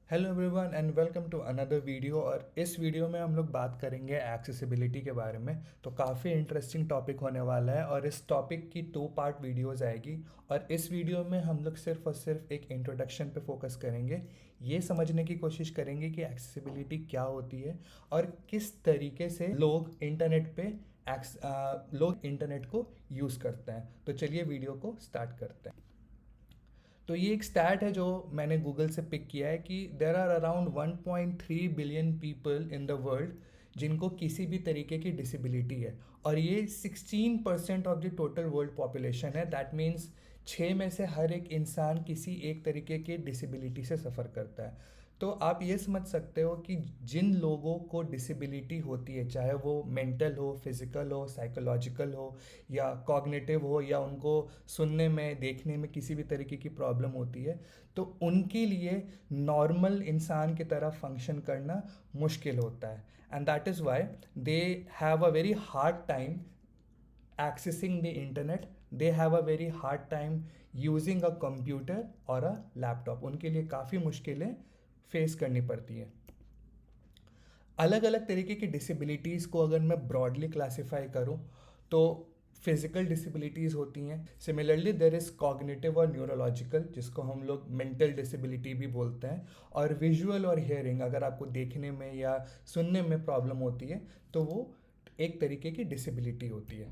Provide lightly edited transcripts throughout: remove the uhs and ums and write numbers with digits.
Hello everyone and welcome to another video. और इस video में हम लोग बात करेंगे एक्सेसिबिलिटी के बारे में। तो काफ़ी इंटरेस्टिंग टॉपिक होने वाला है और इस टॉपिक की 2 पार्ट वीडियोस आएगी। और इस वीडियो में हम लोग सिर्फ और सिर्फ एक इंट्रोडक्शन पे फोकस करेंगे। ये समझने की कोशिश करेंगे कि एक्सेसिबिलिटी क्या होती है और किस तरीके से लोग इंटरनेट को यूज़ करते हैं। तो चलिए वीडियो को स्टार्ट करते हैं। तो ये एक स्टैट है जो मैंने गूगल से पिक किया है कि there are around 1.3 billion people in the world जिनको किसी भी तरीके की डिसेबिलिटी है। और ये 16% of the total world population है। दैट मीन्स 6 में से हर एक इंसान किसी एक तरीके के डिसेबिलिटी से सफ़र करता है। तो आप ये समझ सकते हो कि जिन लोगों को डिसेबिलिटी होती है, चाहे वो मेंटल हो, फिजिकल हो, साइकोलॉजिकल हो या कॉग्निटिव हो, या उनको सुनने में देखने में किसी भी तरीके की प्रॉब्लम होती है, तो उनके लिए नॉर्मल इंसान की तरह फंक्शन करना मुश्किल होता है। And that is why they have a very hard time accessing the internet. They have a very hard time using a computer और a laptop. उनके लिए काफ़ी मुश्किलें फेस करनी पड़ती हैं। अलग अलग तरीके की डिसेबिलिटीज़ को अगर मैं ब्रॉडली क्लासीफाई करूं तो फिजिकल डिसेबिलिटीज़ होती हैं। सिमिलरली देर इज़ कॉग्निटिव और न्यूरोलॉजिकल, जिसको हम लोग मेंटल डिसेबिलिटी भी बोलते हैं। और विजुअल और हियरिंग, अगर आपको देखने में या सुनने में प्रॉब्लम होती है तो वो एक तरीके की डिसेबिलिटी होती है।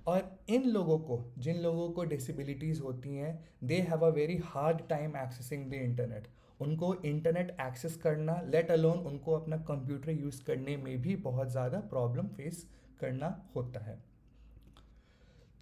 और इन लोगों को, जिन लोगों को डिसेबिलिटीज़ होती हैं, they have a very hard time accessing the internet. उनको इंटरनेट एक्सेस करना, लेट अलोन उनको अपना कंप्यूटर यूज़ करने में भी बहुत ज़्यादा प्रॉब्लम फेस करना होता है।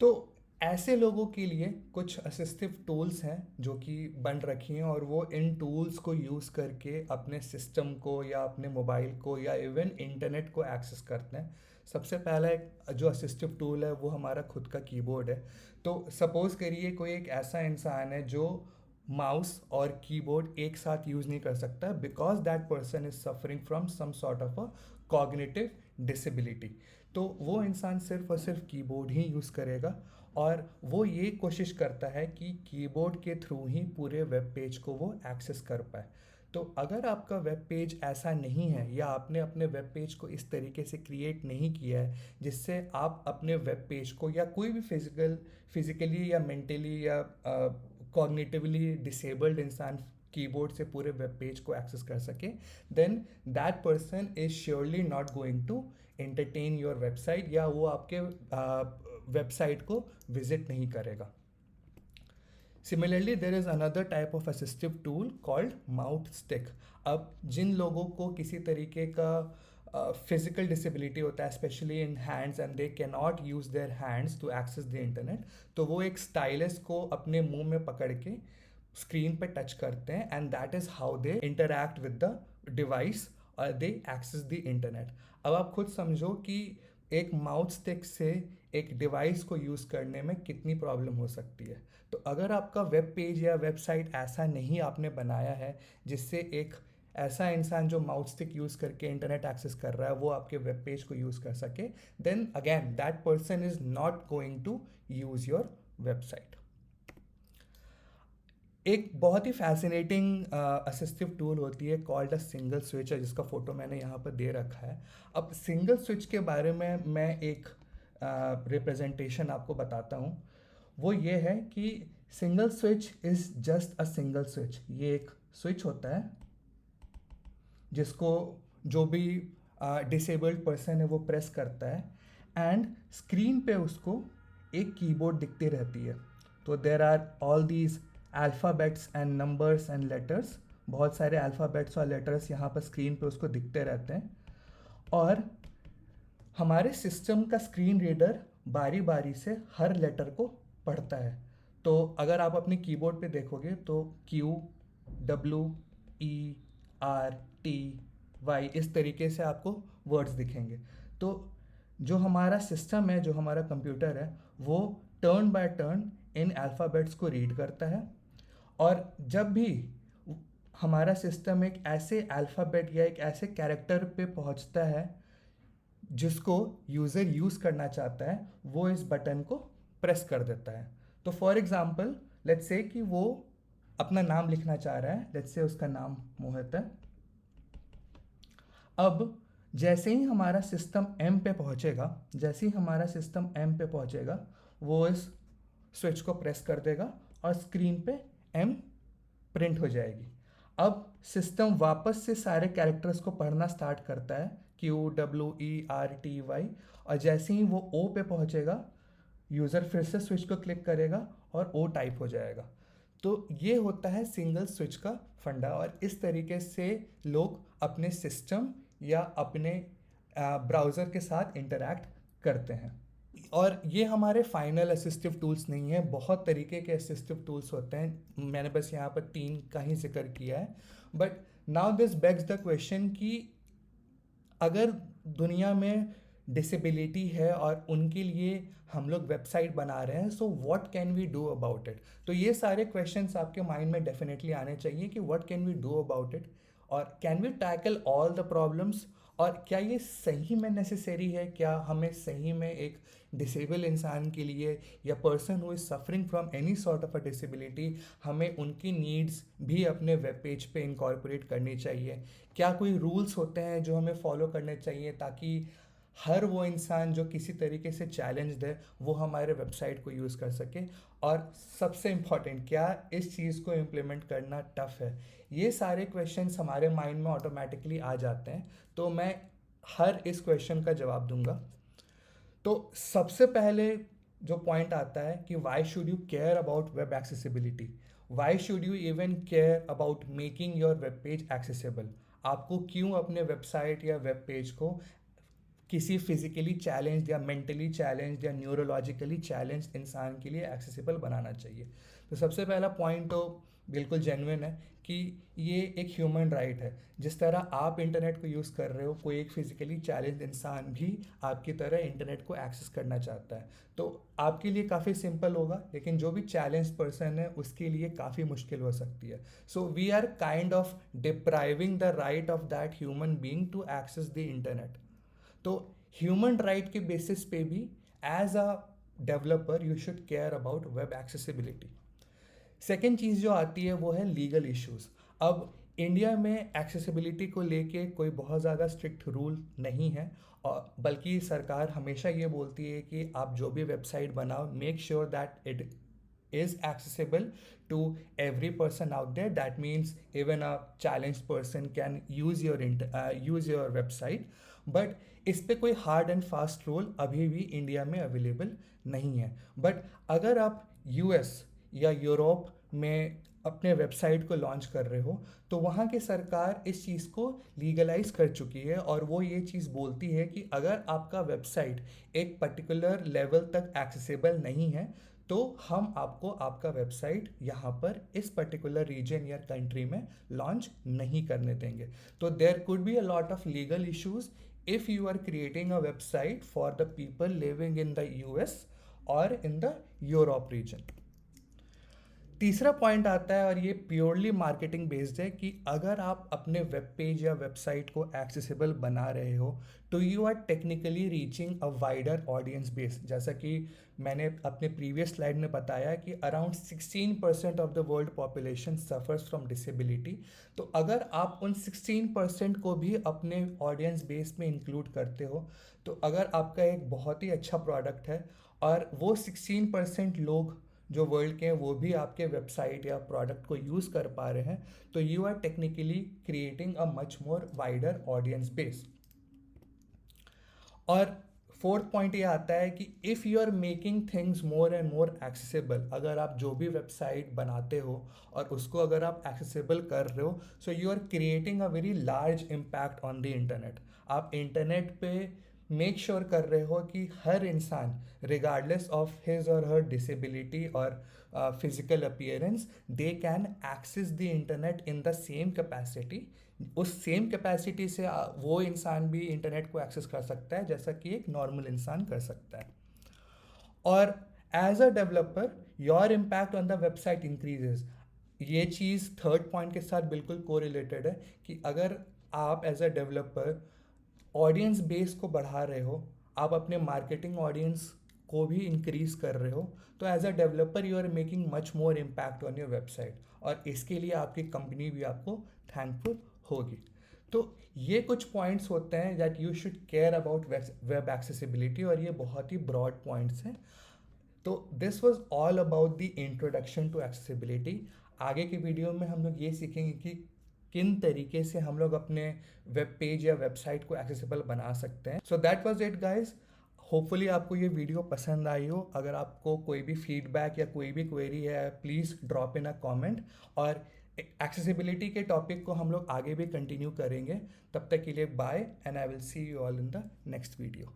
तो ऐसे लोगों के लिए कुछ असिस्टिव टूल्स हैं जो कि बन रखी हैं, और वो इन टूल्स को यूज़ करके अपने सिस्टम को या अपने मोबाइल को या इवन इंटरनेट को एक्सेस करते हैं। सबसे पहला एक जो असिस्टिव टूल है वो हमारा खुद का कीबोर्ड है। तो सपोज़ करिए कोई एक ऐसा इंसान है जो माउस और कीबोर्ड एक साथ यूज़ नहीं कर सकता, because that person is suffering from some sort of a cognitive disability. तो वो इंसान सिर्फ और सिर्फ कीबोर्ड ही यूज़ करेगा, और वो ये कोशिश करता है कि कीबोर्ड के थ्रू ही पूरे वेब पेज को वो एक्सेस कर पाए। तो अगर आपका वेब पेज ऐसा नहीं है, या आपने अपने वेब पेज को इस तरीके से क्रिएट नहीं किया है जिससे आप अपने वेब पेज को, या कोई भी फिजिकली या मेंटली या कॉग्निटिवली डिसेबल्ड इंसान कीबोर्ड से पूरे वेब पेज को एक्सेस कर सके, then that person is surely not going to entertain your website, या वो आपके वेबसाइट को विजिट नहीं करेगा। Similarly there is another type of assistive tool called mouth stick. अब जिन लोगों को किसी तरीके का फिजिकल डिसेबिलिटी होता है, specially in hands, and they can not use their hands to access the internet, तो वो एक स्टाइलस को अपने मुंह में पकड़ के स्क्रीन पे टच करते हैं, and that is how they interact with the device और दे एक्सेस द इंटरनेट। अब आप खुद समझो कि एक माउथ स्टिक से एक डिवाइस को यूज़ करने में कितनी प्रॉब्लम हो सकती है। तो अगर आपका वेब पेज या वेबसाइट ऐसा नहीं आपने बनाया है जिससे एक ऐसा इंसान जो माउथ स्टिक यूज़ करके इंटरनेट एक्सेस कर रहा है वो आपके वेब पेज को यूज़ कर सके, then again that person is not going to use your website. एक बहुत ही फैसिनेटिंग असिस्टिव टूल होती है कॉल्ड अ सिंगल स्विच, है जिसका फोटो मैंने यहाँ पर दे रखा है। अब सिंगल स्विच के बारे में मैं एक रिप्रेजेंटेशन आपको बताता हूँ। वो ये है कि single switch is just a single switch. ये एक स्विच होता है जिसको जो भी डिसेबल्ड पर्सन है वो प्रेस करता है, एंड स्क्रीन पे उसको एक कीबोर्ड दिखती रहती है। तो there are all these alphabets and numbers and letters, बहुत सारे अल्फ़ाबेट्स और लेटर्स यहाँ पर स्क्रीन पे उसको दिखते रहते हैं। और हमारे सिस्टम का स्क्रीन रीडर बारी बारी से हर लेटर को पढ़ता है। तो अगर आप अपने कीबोर्ड पे देखोगे तो QWERTY इस तरीके से आपको वर्ड्स दिखेंगे। तो जो हमारा सिस्टम है, जो हमारा कंप्यूटर है, वो turn by turn in alphabets को रीड करता है। और जब भी हमारा सिस्टम एक ऐसे अल्फ़ाबेट या एक ऐसे कैरेक्टर पे पहुंचता है जिसको यूज़र यूज़ करना चाहता है, वो इस बटन को प्रेस कर देता है। तो फॉर एग्ज़ाम्पल लेट्स से कि वो अपना नाम लिखना चाह रहा है, लेट्स से उसका नाम मोहित है। अब जैसे ही हमारा सिस्टम एम पे पहुंचेगा, जैसे ही हमारा सिस्टम एम पे पहुंचेगा, वो इस स्विच को प्रेस कर देगा और स्क्रीन पे एम प्रिंट हो जाएगी। अब सिस्टम वापस से सारे कैरेक्टर्स को पढ़ना स्टार्ट करता है, QWERTY, और जैसे ही वो ओ पे पहुंचेगा, यूज़र फिर से स्विच को क्लिक करेगा और ओ टाइप हो जाएगा। तो ये होता है सिंगल स्विच का फंडा, और इस तरीके से लोग अपने सिस्टम या अपने ब्राउज़र के साथ इंटरैक्ट करते हैं। और ये हमारे फाइनल असिस्टिव टूल्स नहीं है, बहुत तरीके के असिस्टिव टूल्स होते हैं, मैंने बस यहाँ पर 3 का ही जिक्र किया है। But now this bags the question कि अगर दुनिया में डिसेबिलिटी है और उनके लिए हम लोग वेबसाइट बना रहे हैं, so what can we do about it. तो ये सारे क्वेश्चंस आपके माइंड में डेफिनेटली आने चाहिए कि what can we do about it, और can we tackle all the problems, और क्या ये सही में नेसेसरी है, क्या हमें सही में एक डिसेबल इंसान के लिए या person who is suffering from any sort of a disability, हमें उनकी नीड्स भी अपने वेब पेज पे इनकॉर्पोरेट करनी चाहिए। क्या कोई रूल्स होते हैं जो हमें फॉलो करने चाहिए ताकि हर वो इंसान जो किसी तरीके से चैलेंज्ड है वो हमारे वेबसाइट को यूज़ कर सके। और सबसे इम्पॉर्टेंट, क्या इस चीज़ को इम्प्लीमेंट करना टफ़ है। ये सारे क्वेश्चंस हमारे माइंड में ऑटोमेटिकली आ जाते हैं, तो मैं हर इस क्वेश्चन का जवाब दूंगा। तो सबसे पहले जो पॉइंट आता है कि why should you care about web accessibility, why should you even care about making your web page accessible. आपको क्यों अपने वेबसाइट या वेब पेज को किसी फिजिकली चैलेंज या मेंटली चैलेंज या न्यूरोलॉजिकली चैलेंज इंसान के लिए एक्सेसिबल बनाना चाहिए। तो सबसे पहला पॉइंट तो बिल्कुल जेन्युइन है कि ये एक ह्यूमन राइट है। जिस तरह आप इंटरनेट को यूज़ कर रहे हो, कोई एक फिजिकली चैलेंज इंसान भी आपकी तरह इंटरनेट को एक्सेस करना चाहता है। तो आपके लिए काफ़ी सिंपल होगा, लेकिन जो भी चैलेंज पर्सन है उसके लिए काफ़ी मुश्किल हो सकती है। So we are kind of depriving the right of that human being to access the internet. तो ह्यूमन राइट के बेसिस पे भी as a developer you should care about web accessibility. Second चीज़ जो आती है वो है लीगल इश्यूज। अब इंडिया में एक्सेसिबिलिटी को लेके कोई बहुत ज़्यादा स्ट्रिक्ट रूल नहीं है, और बल्कि सरकार हमेशा ये बोलती है कि आप जो भी वेबसाइट बनाओ, make sure that it is accessible to every person out there. That means even a challenged person can use your website. But इस पे कोई हार्ड एंड फास्ट रूल अभी भी इंडिया में अवेलेबल नहीं है। बट अगर आप यूएस या यूरोप में अपने वेबसाइट को लॉन्च कर रहे हो, तो वहाँ की सरकार इस चीज़ को लीगलाइज कर चुकी है, और वो ये चीज़ बोलती है कि अगर आपका वेबसाइट एक पर्टिकुलर लेवल तक एक्सेसिबल नहीं है, तो हम आपको आपका वेबसाइट यहाँ पर इस पर्टिकुलर रीजन या कंट्री में लॉन्च नहीं करने देंगे। तो there could be a lot of legal issues if you are creating a website for the people living in the US or in the Europe region। तीसरा पॉइंट आता है, और ये प्योरली मार्केटिंग बेस्ड है, कि अगर आप अपने वेब पेज या वेबसाइट को एक्सेसिबल बना रहे हो तो you are technically reaching a wider audience base. जैसा कि मैंने अपने प्रीवियस स्लाइड में बताया कि अराउंड 16% of the world population suffers from disability. तो अगर आप उन 16% को भी अपने ऑडियंस बेस में इंक्लूड करते हो, तो अगर आपका एक बहुत ही अच्छा प्रोडक्ट है और वो 16% लोग जो वर्ल्ड के हैं वो भी आपके वेबसाइट या प्रोडक्ट को यूज़ कर पा रहे हैं, तो you are technically creating a much more wider audience base. और फोर्थ पॉइंट ये आता है कि if you are making things more and more accessible, अगर आप जो भी वेबसाइट बनाते हो और उसको अगर आप एक्सेसिबल कर रहे हो, so you are creating a very large impact on the internet. आप इंटरनेट पे मेक श्योर कर रहे हो कि हर इंसान रिगार्डलेस ऑफ हिज और हर डिसेबिलिटी और physical appearance, they can access the internet in the same capacity. उस सेम कैपेसिटी से वो इंसान भी इंटरनेट को एक्सेस कर सकता है जैसा कि एक नॉर्मल इंसान कर सकता है। और as a developer your impact on the website increases. ये चीज़ थर्ड पॉइंट के साथ बिल्कुल कोरिलेटेड है कि अगर आप as a developer audience base को बढ़ा रहे हो, आप अपने मार्केटिंग ऑडियंस को भी इंक्रीज कर रहे हो, तो as a developer you are making much more impact on your website, और इसके लिए आपकी कंपनी भी आपको थैंकफुल होगी। तो ये कुछ पॉइंट्स होते हैं that you should care about web accessibility, और ये बहुत ही ब्रॉड पॉइंट्स हैं। तो this was all about the introduction to accessibility. आगे की वीडियो में हम लोग ये सीखेंगे कि किन तरीके से हम लोग अपने वेब पेज या वेबसाइट को एक्सेसिबल बना सकते हैं। So that was it guys. Hopefully आपको ये वीडियो पसंद आई हो। अगर आपको कोई भी फीडबैक या कोई भी क्वेरी है, please drop in a comment, और एक्सेसिबिलिटी के टॉपिक को हम लोग आगे भी कंटिन्यू करेंगे। तब तक के लिए bye, and I will see you all in the next video.